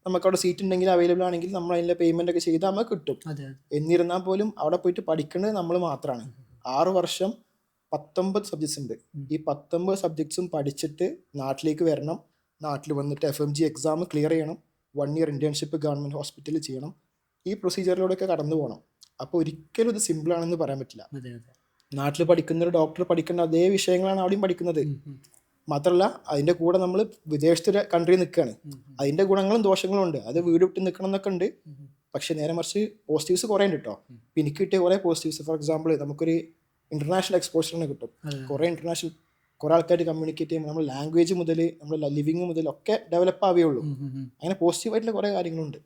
നമുക്കവിടെ സീറ്റ് ഉണ്ടെങ്കിൽ അവൈലബിൾ ആണെങ്കിൽ നമ്മൾ അതിൻ്റെ പേയ്മെൻ്റ് ഒക്കെ ചെയ്താൽ നമുക്ക് കിട്ടും. എന്നിരുന്നാൽ പോലും അവിടെ പോയിട്ട് പഠിക്കുന്നത് നമ്മൾ മാത്രമാണ്. 6 വർഷം 19 സബ്ജക്ട്സ് ഉണ്ട്. ഈ 19 സബ്ജക്ട്സും പഠിച്ചിട്ട് നാട്ടിലേക്ക് വരണം. നാട്ടിൽ വന്നിട്ട് FMG എക്സാം ക്ലിയർ ചെയ്യണം. 1 year ഇന്റേൺഷിപ്പ് ഗവൺമെൻറ് ഹോസ്പിറ്റലിൽ ചെയ്യണം. ഈ പ്രൊസീജിയറിലൂടെയൊക്കെ കടന്നു പോകണം. അപ്പോൾ ഒരിക്കലും ഇത് സിമ്പിളാണെന്ന് പറയാൻ പറ്റില്ല. നാട്ടിൽ പഠിക്കുന്ന ഒരു ഡോക്ടർ പഠിക്കേണ്ട അതേ വിഷയങ്ങളാണ് അവിടെയും പഠിക്കുന്നത്. മാത്രമല്ല അതിൻ്റെ കൂടെ നമ്മൾ വിദേശത്തൊരു കൺട്രി നിൽക്കുകയാണ്, അതിൻ്റെ ഗുണങ്ങളും ദോഷങ്ങളും ഉണ്ട്. അത് വീട് വിട്ട് നിൽക്കണം എന്നൊക്കെ ഉണ്ട്. പക്ഷെ നേരെ മറിച്ച് പോസിറ്റീവ്സ് കുറേ ഉണ്ട് കേട്ടോ. ഇപ്പം എനിക്ക് കിട്ടിയ കുറേ പോസിറ്റീവ്സ്, ഫോർ എക്സാമ്പിൾ നമുക്കൊരു ഇന്റർനാഷണൽ എക്സ്പോഷറിന് കിട്ടും. കുറേ ആൾക്കാർ കമ്മ്യൂണിക്കേറ്റ് ചെയ്യുമ്പോൾ നമ്മൾ ലാംഗ്വേജ് മുതൽ നമ്മൾ ലിവിങ് മുതൽ ഒക്കെ ഡെവലപ്പ് ആവുകയുള്ളൂ. അങ്ങനെ പോസിറ്റീവായിട്ടുള്ള കുറേ കാര്യങ്ങളുണ്ട്.